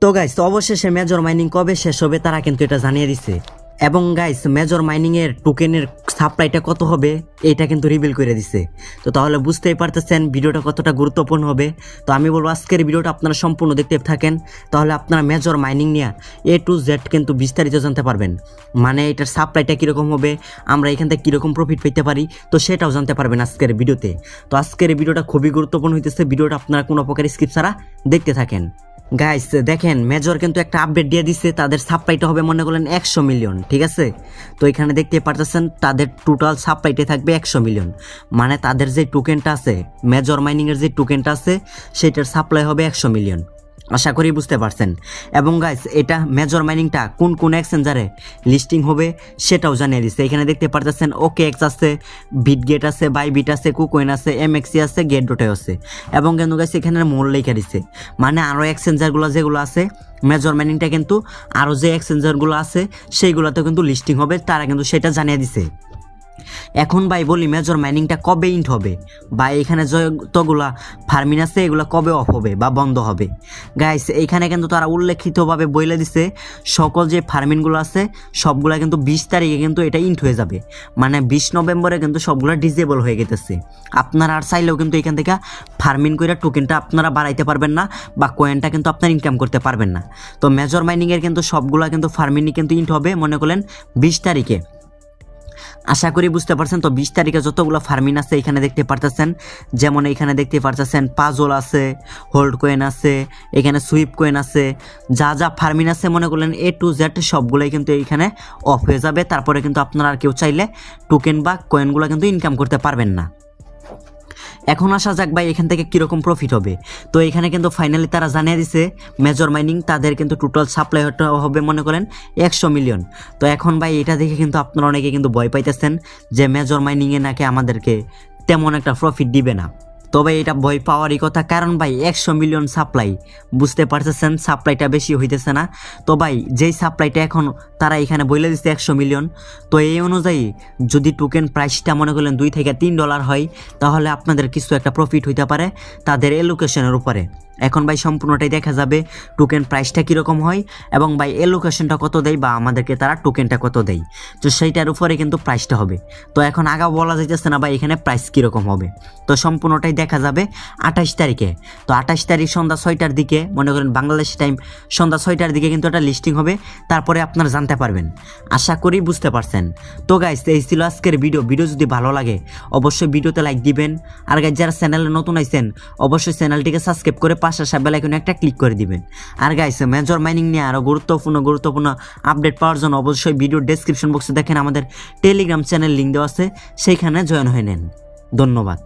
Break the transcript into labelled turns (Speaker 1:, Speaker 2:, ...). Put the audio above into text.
Speaker 1: তো গাইস অবশেষে major mining কবে শেষ হবে তারা কিন্তু এটা জানিয়ে দিছে। এবং গাইস মেজর মাইনিং এর টোকেনের সাপ্লাইটা কত হবে এটা কিন্তু রিভিল করে দিছে। তো তাহলে বুঝতেই পারতেছেন ভিডিওটা কতটা গুরুত্বপূর্ণ হবে। তো আমি বলবো আজকের ভিডিওটা আপনারা সম্পূর্ণ দেখতে থাকেন, তাহলে আপনারা মেজর মাইনিং নিয়ে A to Z কিন্তু বিস্তারিত জানতে পারবেন। মানে এটার সাপ্লাইটা কীরকম হবে, আমরা এখান থেকে কীরকম প্রফিট পেতে পারি, তো সেটাও জানতে পারবেন আজকের ভিডিওতে। তো আজকের ভিডিওটা খুবই গুরুত্বপূর্ণ হইতেছে, ভিডিওটা আপনারা কোনো প্রকার স্কিপ ছাড়া দেখতে থাকেন। গাইস দেখেন মেজর কিন্তু একটা আপডেট দিয়ে দিচ্ছে, তাদের সাপ্লাইটা হবে মনে করলেন 100 মিলিয়ন, ঠিক আছে। তো এখানে দেখতে পারতেছেন তাদের টোটাল সাপ্লাইতে থাকবে 100 মিলিয়ন, মানে তাদের যে টোকেনটা আছে মেজর মাইনিংয়ের যে টোকেনটা আছে সেটার সাপ্লাই হবে 100 মিলিয়ন। আশা করি বুঝতে পারছেন। এবং গাইস এটা মেজর মাইনিংটা কোন কোন এক্সচেঞ্জারে লিস্টিং হবে সেটাও জানিয়ে দিচ্ছে। এখানে দেখতে পারতেছেন OKX আছে, বিটগেট আছে, বাইবিট আছে, কুকোইন আছে, MXC আছে, গেটডোটাই আছে। এবং কিন্তু গাইস এখানে মূল লেখা দিচ্ছে, মানে আরও এক্সচেঞ্জারগুলো যেগুলো আছে মেজর মাইনিংটা কিন্তু আরও যে এক্সচেঞ্জারগুলো আছে সেইগুলোতেও কিন্তু লিস্টিং হবে, তারা কিন্তু সেটা জানিয়ে দিছে। এখন ভাই বলি মেজর মাইনিংটা কবে ইন্ট হবে, বা এখানে যতগুলা ফার্মিং আছে এগুলো কবে অফ হবে বা বন্ধ হবে। গাইস এইখানে কিন্তু তারা উল্লেখিতভাবে বলে দিছে সকল যে ফার্মিংগুলো আছে সবগুলা কিন্তু 20 তারিখে কিন্তু এটা ইন্ট হয়ে যাবে, মানে 20 নভেম্বরে কিন্তু সবগুলো ডিজেবল হয়ে গেতেছে। আপনারা আর চাইলেও কিন্তু এখান থেকে ফার্মিং করে টোকেনটা আপনারা বাড়াইতে পারবেন না, বা কয়েনটা কিন্তু আপনারা ইনকাম করতে পারবেন না। তো মেজর মাইনিংয়ের কিন্তু সবগুলা কিন্তু ফার্মিংই কিন্তু ইন্ট হবে মনে করলেন 20 তারিখে। আশা করি বুঝতে পারছেন। তো 20 তারিখে যতগুলো ফার্মিং আছে এখানে দেখতে পারতেছেন, যেমন এখানে দেখতে পারতেছেন পাজল আছে, হোল্ড কয়েন আছে, এখানে সুইপ কয়েন আছে, যা যা ফার্মিং আছে মনে করলেন A to Z সবগুলোই কিন্তু এইখানে অফ হয়ে যাবে। তারপরে কিন্তু আপনারা আর কেউ চাইলে টোকেন বা কয়েনগুলো কিন্তু ইনকাম করতে পারবেন না। এখন আসা যাক ভাই এখান থেকে কীরকম প্রফিট হবে। তো এখানে কিন্তু ফাইনালি তারা জানিয়ে দিছে মেজর মাইনিং তাদের কিন্তু টোটাল সাপ্লাই হবে মনে করেন 100 মিলিয়ন। তো এখন ভাই এটা দেখে কিন্তু আপনারা অনেকে কিন্তু ভয় পাইতেছেন যে মেজর মাইনিংয়ে নাকি আমাদেরকে তেমন একটা প্রফিট দিবে না। তবে এটা ভয় পাওয়ারই কথা, কারণ ভাই 100 মিলিয়ন সাপ্লাই, বুঝতে পারতেছেন সাপ্লাইটা বেশি হইতেছে না। তো ভাই যেই সাপ্লাইটা এখন তারা এখানে বলে দিচ্ছে 100 মিলিয়ন, তো এই অনুযায়ী যদি টোকেন প্রাইসটা মনে করলেন $2 থেকে $3 হয় তাহলে আপনাদের কিছু একটা প্রফিট হইতে পারে তাদের এলোকেশনের উপরে। এখন ভাই সম্পূর্ণটাই দেখা যাবে টোকেন প্রাইসটা কীরকম হয় এবং ভাই এলোকেশনটা কত দেয় বা আমাদেরকে তারা টোকেনটা কত দেয়, তো সেইটার উপরে কিন্তু প্রাইসটা হবে। তো এখন আগা বলা যাইতেছে না ভাই এখানে প্রাইস কীরকম হবে। তো সম্পূর্ণটাই দেখা যাবে 28 তারিখে। তো 28 তারিখ সন্ধ্যা 6টার দিকে মনে করেন বাংলাদেশ টাইম সন্ধ্যা 6টার দিকে কিন্তু এটা লিস্টিং হবে, তারপরে আপনারা জানতে পারবেন। আশা করি বুঝতে পারছেন। তো গাইস এই ছিল আজকের ভিডিও যদি ভালো লাগে অবশ্যই ভিডিওতে লাইক দিবেন। আর গাইস যারা চ্যানেলে নতুন আইছেন অবশ্যই চ্যানেলটিকে সাবস্ক্রাইব করে পাশে বেল আইকনে একটা ক্লিক করে দিবেন। আর গাইস মেজর মাইনিং নিয়ে আরো গুরুত্বপূর্ণ আপডেট পাওয়ার জন্য অবশ্যই ভিডিও ডেসক্রিপশন বক্সে দেখেন আমাদের টেলিগ্রাম চ্যানেল লিংক দেওয়া আছে, সেইখানে জয়েন হয়ে নেন। ধন্যবাদ।